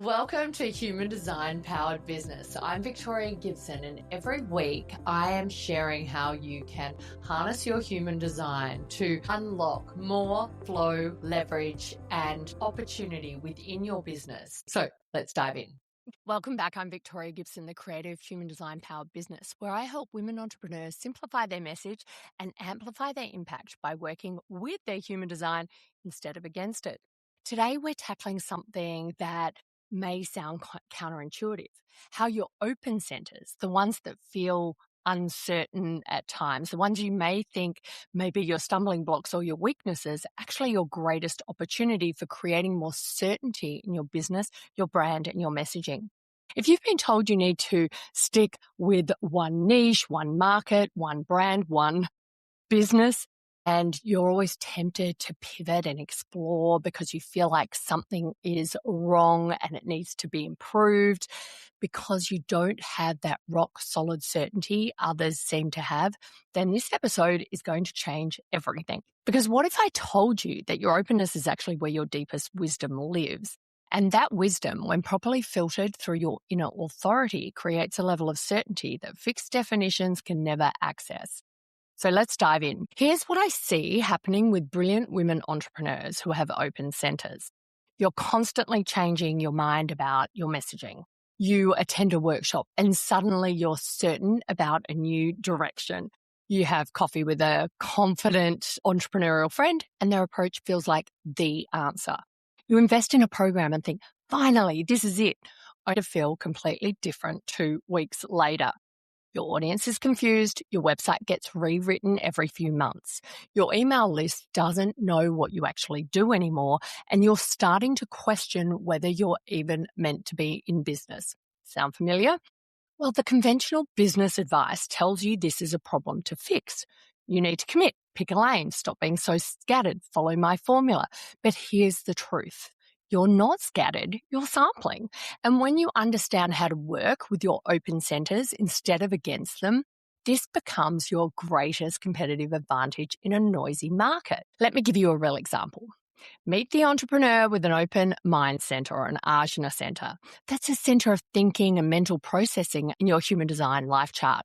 Welcome to Human Design Powered Business. I'm Victoria Gibson, and every week I am sharing how you can harness your human design to unlock more flow, leverage, and opportunity within your business. So let's dive in. Welcome back. I'm Victoria Gibson, the creator of Human Design Powered Business, where I help women entrepreneurs simplify their message and amplify their impact by working with their human design instead of against it. Today, we're tackling something that may sound counterintuitive. How your open centers, the ones that feel uncertain at times, the ones you may think maybe your stumbling blocks or your weaknesses, actually your greatest opportunity for creating more certainty in your business, your brand, and your messaging. If you've been told you need to stick with one niche, one market, one brand, one business, and you're always tempted to pivot and explore because you feel like something is wrong and it needs to be improved because you don't have that rock solid certainty others seem to have, then this episode is going to change everything. Because what if I told you that your openness is actually where your deepest wisdom lives? And that wisdom, when properly filtered through your inner authority, creates a level of certainty that fixed definitions can never access. So let's dive in. Here's what I see happening with brilliant women entrepreneurs who have open centers. You're constantly changing your mind about your messaging. You attend a workshop and suddenly you're certain about a new direction. You have coffee with a confident entrepreneurial friend and their approach feels like the answer. You invest in a program and think, finally, this is it, only to feel completely different 2 weeks later. Your audience is confused, your website gets rewritten every few months, your email list doesn't know what you actually do anymore, and you're starting to question whether you're even meant to be in business. Sound familiar? Well, the conventional business advice tells you this is a problem to fix. You need to commit, pick a lane, stop being so scattered, follow my formula. But here's the truth. You're not scattered, you're sampling. And when you understand how to work with your open centers instead of against them, this becomes your greatest competitive advantage in a noisy market. Let me give you a real example. Meet the entrepreneur with an open mind center or an Ajna center. That's a center of thinking and mental processing in your human design life chart.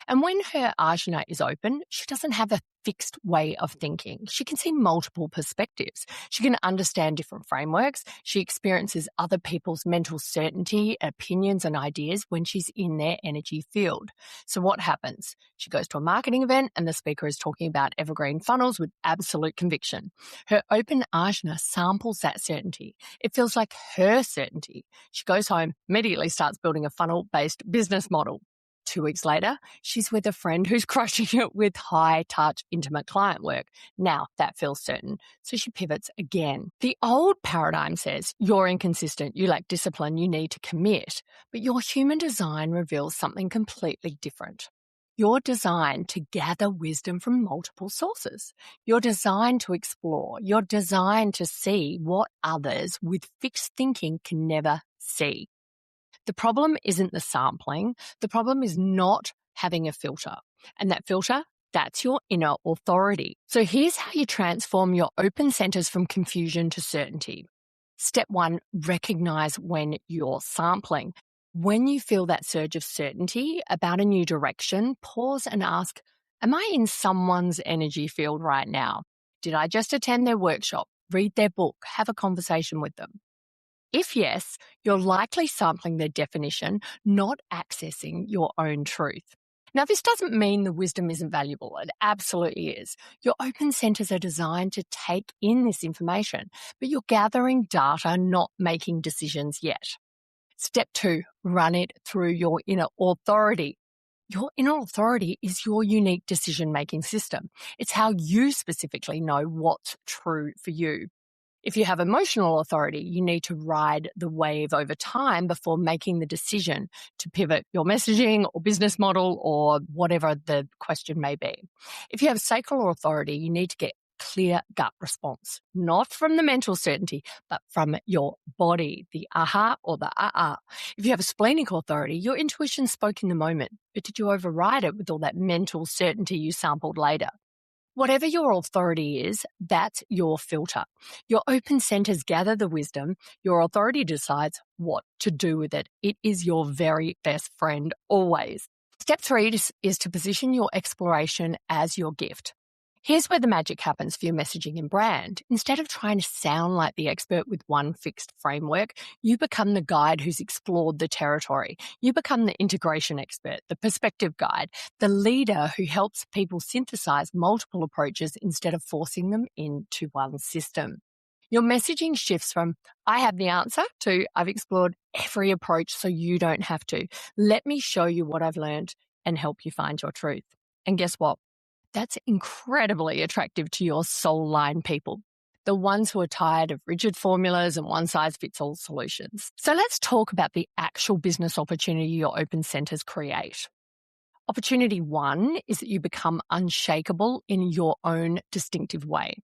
And when her Ajna is open, she doesn't have a fixed way of thinking. She can see multiple perspectives. She can understand different frameworks. She experiences other people's mental certainty, opinions, and ideas when she's in their energy field. So what happens? She goes to a marketing event and the speaker is talking about evergreen funnels with absolute conviction. Her open Ajna samples that certainty. It feels like her certainty. She goes home, immediately starts building a funnel-based business model. 2 weeks later, she's with a friend who's crushing it with high-touch, intimate client work. Now that feels certain, so she pivots again. The old paradigm says you're inconsistent, you lack discipline, you need to commit. But your human design reveals something completely different. You're designed to gather wisdom from multiple sources. You're designed to explore. You're designed to see what others with fixed thinking can never see. The problem isn't the sampling. The problem is not having a filter. And that filter, that's your inner authority. So here's how you transform your open centers from confusion to certainty. Step 1, recognize when you're sampling. When you feel that surge of certainty about a new direction, pause and ask, am I in someone's energy field right now? Did I just attend their workshop, read their book, have a conversation with them? If yes, you're likely sampling their definition, not accessing your own truth. Now, this doesn't mean the wisdom isn't valuable. It absolutely is. Your open centers are designed to take in this information, but you're gathering data, not making decisions yet. Step 2, run it through your inner authority. Your inner authority is your unique decision-making system. It's how you specifically know what's true for you. If you have emotional authority, you need to ride the wave over time before making the decision to pivot your messaging or business model or whatever the question may be. If you have sacral authority, you need to get clear gut response, not from the mental certainty, but from your body, the aha or the ah. If you have a splenic authority, your intuition spoke in the moment, but did you override it with all that mental certainty you sampled later? Whatever your authority is, that's your filter. Your open centers gather the wisdom. Your authority decides what to do with it. It is your very best friend always. Step 3 is to position your exploration as your gift. Here's where the magic happens for your messaging and brand. Instead of trying to sound like the expert with one fixed framework, you become the guide who's explored the territory. You become the integration expert, the perspective guide, the leader who helps people synthesize multiple approaches instead of forcing them into one system. Your messaging shifts from, I have the answer, to I've explored every approach so you don't have to. Let me show you what I've learned and help you find your truth. And guess what? That's incredibly attractive to your soul line people, the ones who are tired of rigid formulas and one-size-fits-all solutions. So let's talk about the actual business opportunity your open centers create. Opportunity 1 is that you become unshakable in your own distinctive way.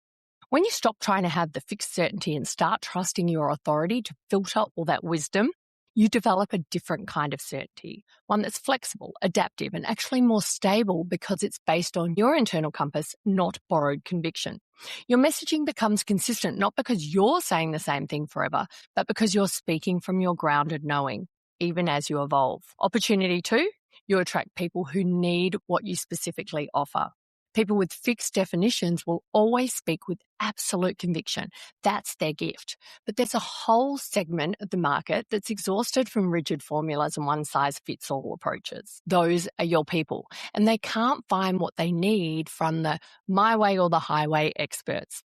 When you stop trying to have the fixed certainty and start trusting your authority to filter all that wisdom, you develop a different kind of certainty, one that's flexible, adaptive, and actually more stable because it's based on your internal compass, not borrowed conviction. Your messaging becomes consistent not because you're saying the same thing forever, but because you're speaking from your grounded knowing, even as you evolve. Opportunity 2, you attract people who need what you specifically offer. People with fixed definitions will always speak with absolute conviction. That's their gift. But there's a whole segment of the market that's exhausted from rigid formulas and one-size-fits-all approaches. Those are your people, and they can't find what they need from the my way or the highway experts.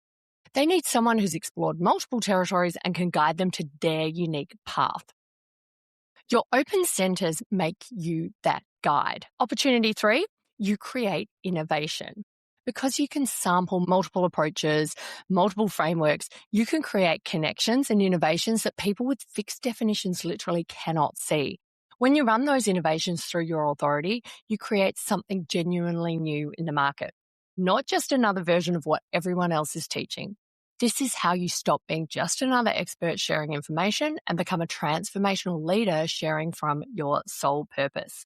They need someone who's explored multiple territories and can guide them to their unique path. Your open centers make you that guide. Opportunity 3, you create innovation. Because you can sample multiple approaches, multiple frameworks, you can create connections and innovations that people with fixed definitions literally cannot see. When you run those innovations through your authority, you create something genuinely new in the market, not just another version of what everyone else is teaching. This is how you stop being just another expert sharing information and become a transformational leader sharing from your soul purpose.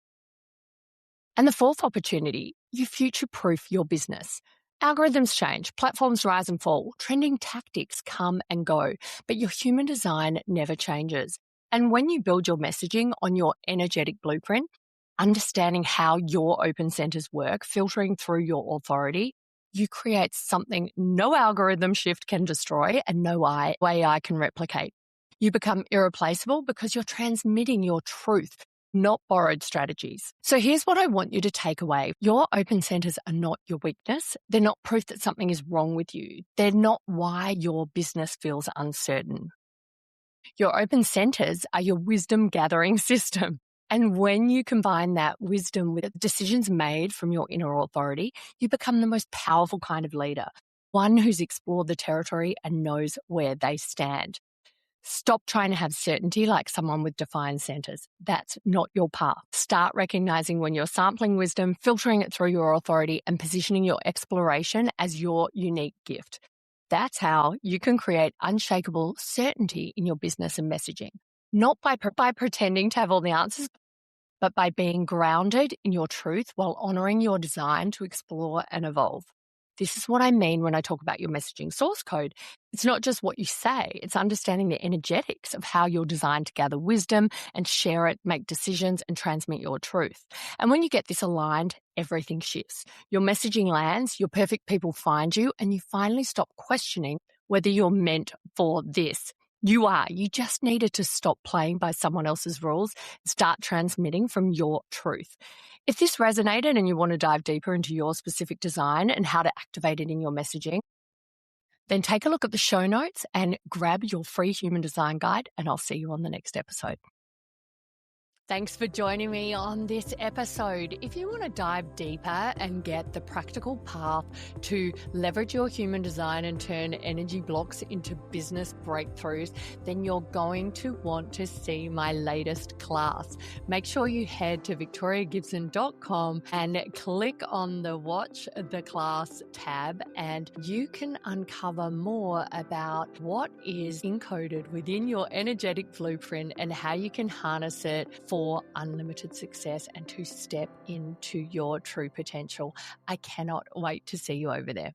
And the 4th opportunity, you future-proof your business. Algorithms change, platforms rise and fall, trending tactics come and go, but your human design never changes. And when you build your messaging on your energetic blueprint, understanding how your open centers work, filtering through your authority, you create something no algorithm shift can destroy and no AI can replicate. You become irreplaceable because you're transmitting your truth, not borrowed strategies. So here's what I want you to take away. Your open centers are not your weakness. They're not proof that something is wrong with you. They're not why your business feels uncertain. Your open centers are your wisdom gathering system. And when you combine that wisdom with decisions made from your inner authority, you become the most powerful kind of leader, one who's explored the territory and knows where they stand. Stop trying to have certainty like someone with defined centers. That's not your path. Start recognizing when you're sampling wisdom, filtering it through your authority, and positioning your exploration as your unique gift. That's how you can create unshakable certainty in your business and messaging. Not by pretending to have all the answers, but by being grounded in your truth while honoring your design to explore and evolve. This is what I mean when I talk about your messaging source code. It's not just what you say, it's understanding the energetics of how you're designed to gather wisdom and share it, make decisions, and transmit your truth. And when you get this aligned, everything shifts. Your messaging lands, your perfect people find you, and you finally stop questioning whether you're meant for this. You are. You just needed to stop playing by someone else's rules and start transmitting from your truth. If this resonated and you want to dive deeper into your specific design and how to activate it in your messaging, then take a look at the show notes and grab your free human design guide, and I'll see you on the next episode. Thanks for joining me on this episode. If you want to dive deeper and get the practical path to leverage your human design and turn energy blocks into business breakthroughs, then you're going to want to see my latest class. Make sure you head to victoriagibson.com and click on the Watch the Class tab, and you can uncover more about what is encoded within your energetic blueprint and how you can harness it for for unlimited success and to step into your true potential. I cannot wait to see you over there.